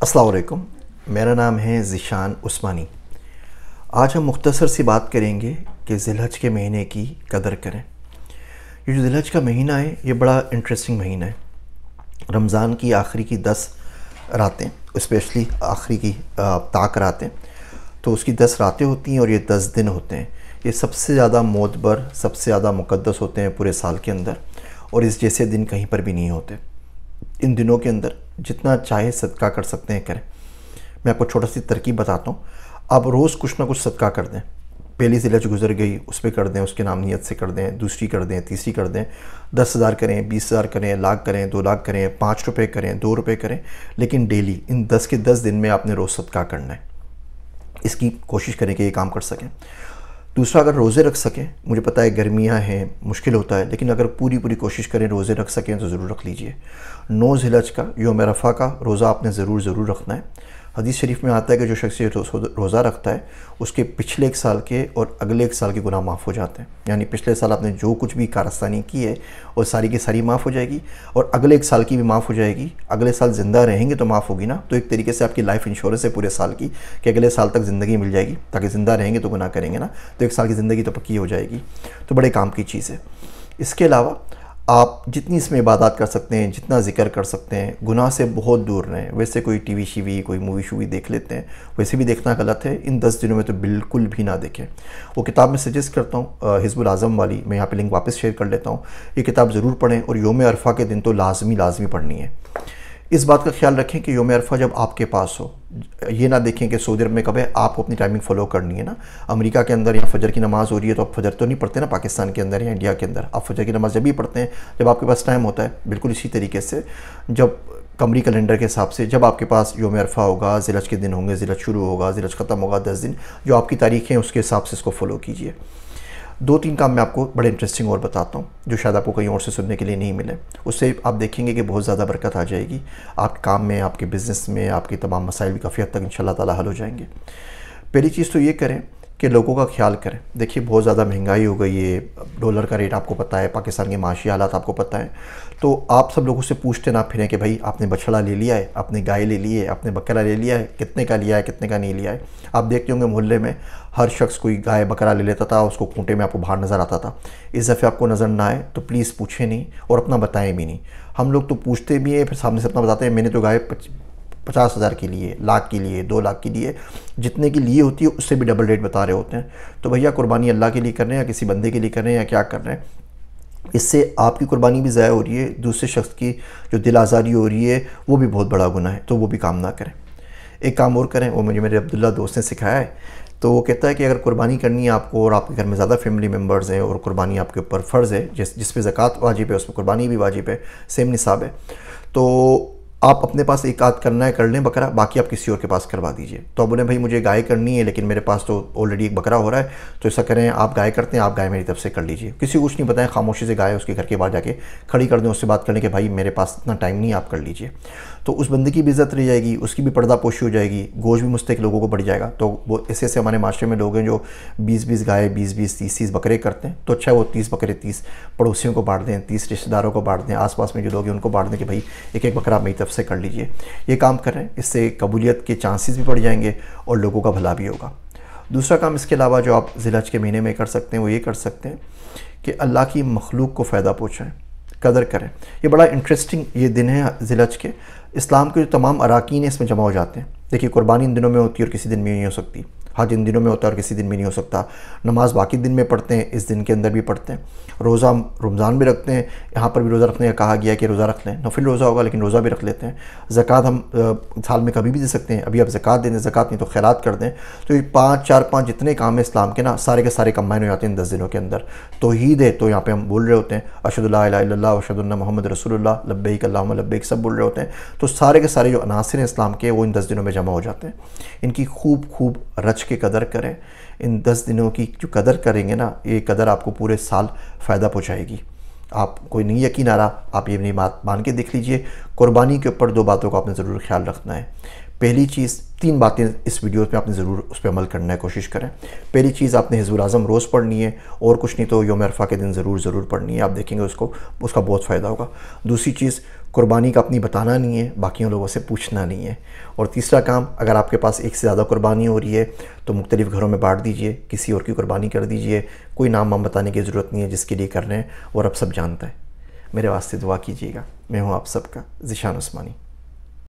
अस्सलाम वालेकुम। मेरा नाम है ज़ीशान उस्मानी। आज हम मुख्तसर सी बात करेंगे कि ज़िलहज के महीने की कदर करें। ये जो ज़िलहज का महीना है ये बड़ा इंटरेस्टिंग महीना है। रमज़ान की आखिरी की 10 रातें, स्पेशली आखिरी की ताक रातें, तो उसकी 10 रातें होती हैं और ये 10 दिन होते हैं। ये सबसे ज़्यादा मोतबर, सबसे ज़्यादा मुक़द्दस होते हैं पूरे साल के अंदर, और इस जैसे दिन कहीं पर भी नहीं होते। इन दिनों के अंदर जितना चाहे सदका कर सकते हैं करें। मैं आपको छोटा सी तरकीब बताता हूँ। आप रोज़ कुछ ना कुछ सदका कर दें। पहली ज़िलहज गुजर गई, उस पर कर दें, उसके नाम नियत से कर दें। दूसरी कर दें, तीसरी कर दें। 10,000 करें, 20,000 करें, लाख करें, 2 लाख करें, 5 रुपये करें, 2 रुपये करें, लेकिन डेली इन 10 के 10 दिन में आपने रोज़ सदका करना है। इसकी कोशिश करें कि ये काम कर सकें। दूसरा, अगर रोज़े रख सकें, मुझे पता है गर्मियाँ हैं, मुश्किल होता है, लेकिन अगर पूरी कोशिश करें रोज़े रख सकें तो ज़रूर रख लीजिए। 9 ज़िलहज का यौम अरफ़ा का रोज़ा आपने ज़रूर रखना है। हदीस शरीफ में आता है कि जो शख्स रोज़ा रखता है उसके पिछले एक साल के और अगले एक साल के गुनाह माफ़ हो जाते हैं। यानी पिछले साल आपने जो कुछ भी कारस्तानी की है वो सारी की सारी माफ़ हो जाएगी, और अगले एक साल की भी माफ़ हो जाएगी। अगले साल ज़िंदा रहेंगे तो माफ़ होगी ना, तो एक तरीके से आपकी लाइफ इंश्योरेंस है पूरे साल की कि अगले साल तक ज़िंदगी मिल जाएगी, ताकि ज़िंदा रहेंगे तो गुनाह करेंगे ना, तो एक साल की ज़िंदगी तो पक्की हो जाएगी। तो बड़े काम की चीज़ है। इसके अलावा आप जितनी इसमें इबादत कर सकते हैं, जितना ज़िक्र कर सकते हैं, गुनाह से बहुत दूर रहें। वैसे कोई टीवी शीवी, कोई मूवी शूवी देख लेते हैं, वैसे भी देखना गलत है। इन 10 दिनों में तो बिल्कुल भी ना देखें। वो किताब मैं सजेस्ट करता हूँ, हिज़्बुल आज़म वाली, मैं यहाँ पे लिंक वापस शेयर कर लेता हूँ। ये किताब ज़रूर पढ़ें, और यौम अरफ़ा के दिन तो लाजमी पढ़नी है। इस बात का ख्याल रखें कि यौम अरफ़ा जब आपके पास हो, ये ना देखें कि सऊदी अरब में कब है, आपको अपनी टाइमिंग फ़ॉलो करनी है ना। अमेरिका के अंदर या फजर की नमाज़ हो रही है तो आप फजर तो नहीं पढ़ते ना पाकिस्तान के अंदर या इंडिया के अंदर। आप फजर की नमाज़ जब भी पढ़ते हैं जब आपके पास टाइम होता है। बिल्कुल इसी तरीके से जब कमरी कैलेंडर के हिसाब से जब आपके पास यौम अरफ़ा होगा, ज़िलहज के दिन होंगे, ज़िलहज शुरू होगा, ज़िलहज ख़त्म होगा, 10 दिन जो आपकी तारीख़ है उसके हिसाब से इसको फ़ॉलो कीजिए। 2-3 काम मैं आपको बड़े इंटरेस्टिंग और बताता हूँ जो शायद आपको कहीं और से सुनने के लिए नहीं मिले। उससे आप देखेंगे कि बहुत ज़्यादा बरकत आ जाएगी आपके काम में, आपके बिज़नेस में, आपके तमाम मसाइल भी काफ़ी हद तक इंशाल्लाह ताला हल हो जाएंगे। पहली चीज़ तो ये करें कि लोगों का ख्याल करें। देखिए बहुत ज़्यादा महंगाई हो गई है, डॉलर का रेट आपको पता है, पाकिस्तान के माशी हालात आपको पता है। तो आप सब लोगों से पूछते ना फिरें कि भाई आपने बछड़ा ले लिया है, आपने गाय ले ली है, आपने बकरा ले लिया है, कितने का लिया है, कितने का नहीं लिया है। आप देखते होंगे मोहल्ले में हर शख्स कोई गाय बकरा ले लेता था, उसको खूंटे में आपको बाहर नज़र आता था। इस दफ़े आपको नज़र ना आए तो प्लीज़ पूछें नहीं, और अपना बताएं भी नहीं। हम लोग तो पूछते भी हैं, फिर सामने से अपना बताते हैं मैंने तो गाय 50,000 के लिए, लाख के लिए, 2 लाख के लिए, जितने की लिए होती है उससे भी डबल रेट बता रहे होते हैं। तो भैया कुर्बानी अल्लाह के लिए कर रहे हैं या किसी बंदे के लिए कर रहे हैं या क्या कर रहे हैं? इससे आपकी कुर्बानी भी ज़ाया हो रही है, दूसरे शख्स की जो दिल आज़ारी हो रही है वो भी बहुत बड़ा गुनाह है। तो वो भी काम ना करें। एक काम और करें, वो मुझे मेरे अब्दुल्ला दोस्त ने सिखाया है। तो वो कहता है कि अगर कुर्बानी करनी है आपको और आपके घर में ज़्यादा फैमिली मेम्बर्स हैं और कुर्बानी आपके ऊपर फ़र्ज़ है, जिस पे ज़कात वाजिब है उस पर कुर्बानी भी वाजिब है, सेम निसाब है, तो आप अपने पास एक आध करना है कर लें बकरा, बाकी आप किसी और के पास करवा दीजिए। तो आप बोलें भाई मुझे गाय करनी है लेकिन मेरे पास तो ऑलरेडी एक बकरा हो रहा है, तो ऐसा करें आप गाय करते हैं, आप गाय मेरी तरफ से कर लीजिए। किसी को कुछ नहीं बताएं, खामोशी से गाय उसके घर के बाहर जाके खड़ी कर दें, उससे बात करने के भाई मेरे पास इतना टाइम नहीं, आप कर लीजिए। तो उस बंदे की भी इज़्ज़त रह जाएगी, उसकी भी पर्दा पोशी हो जाएगी, गोश्त भी मुस्तक लोगों को बढ़ जाएगा। तो वो ऐसे ऐसे हमारे माशरे में लोग हैं जो 20-20 गाय, 20-20, 30-30 बकरे करते हैं। तो अच्छा वो 30 बकरे 30 पड़ोसियों को बांट दें, 30 रिश्तेदारों को बांट दें, आसपास में जो लोग हैं उनको बांट दें कि भाई एक एक बकरा मेरी तरफ से कर लीजिए। ये काम करें, इससे कबूलियत के चांसेस भी बढ़ जाएंगे और लोगों का भला भी होगा। दूसरा काम इसके अलावा जो आप ज़िलहज के महीने में कर सकते हैं वो ये कर सकते हैं कि अल्लाह की मखलूक को फ़ायदा पहुँचाएँ, कदर करें। ये बड़ा इंटरेस्टिंग ये दिन है ज़िलहज के। इस्लाम के जो तमाम अराकीन इसमें जमा हो जाते हैं। देखिए कुर्बानी इन दिनों में होती है और किसी दिन में नहीं हो सकती, हज इन दिनों में होता है और किसी दिन में नहीं हो सकता, नमाज बाकी दिन में पढ़ते हैं, इस दिन के अंदर भी पढ़ते हैं, रोज़ा रमज़ान भी रखते हैं, यहाँ पर भी रोज़ा रखने का कहा गया है कि रोज़ा रख लें, नफिल रोज़ा होगा लेकिन रोज़ा भी रख लेते हैं। ज़कात हम साल में कभी भी दे सकते हैं, अभी आप ज़कात दें, ज़कात नहीं तो खैरात कर दें। तो ये 5 जितने काम हैं इस्लाम के ना, सारे के सारे कंबाइन हो जाते हैं इन 10 दिनों के अंदर। तौहीद है तो यहाँ पर हम बोल रहे होते हैं अशहदु अल्ला इलाहा इल्लल्लाह व अशहदु अन्ना मुहम्मद रसूलुल्लाह, लब्बैक अल्लाहुम्मा लब्बैक, सब बोल रहे होते हैं। तो सारे के सारे जो अनासिर हैं इस्लाम के वो इन 10 दिनों में जमा हो जाते हैं। इनकी खूब रच के कदर करें। इन 10 दिनों की जो कदर करेंगे ना, ये कदर आपको पूरे साल फ़ायदा पहुँचाएगी। आप कोई नहीं यकीन आ रहा, आप ये अपनी बात मान के देख लीजिए। कुर्बानी के ऊपर 2 बातों का आपने ज़रूर ख्याल रखना है। पहली चीज़, 3 बातें इस वीडियो पे आपने ज़रूर उस पर अमल करना है, कोशिश करें। पहली चीज़, आपने हिज़्बुल आज़म रोज़ पढ़नी है और कुछ नहीं तो यौम अरफ़ा के दिन ज़रूर पढ़नी है। आप देखेंगे उसका बहुत फ़ायदा होगा। दूसरी चीज़, قربانی کا اپنی بتانا نہیں ہے، باقیوں لوگوں سے پوچھنا نہیں ہے۔ اور تیسرا کام، اگر آپ کے پاس ایک سے زیادہ قربانی ہو رہی ہے تو مختلف گھروں میں بانٹ دیجئے، کسی اور کی قربانی کر دیجئے، کوئی نام وام بتانے کی ضرورت نہیں ہے، جس کے لیے کر رہے ہیں اور رب سب جانتا ہے۔ میرے واسطے دعا کیجیے گا۔ میں ہوں آپ سب کا ذیشان عثمانی۔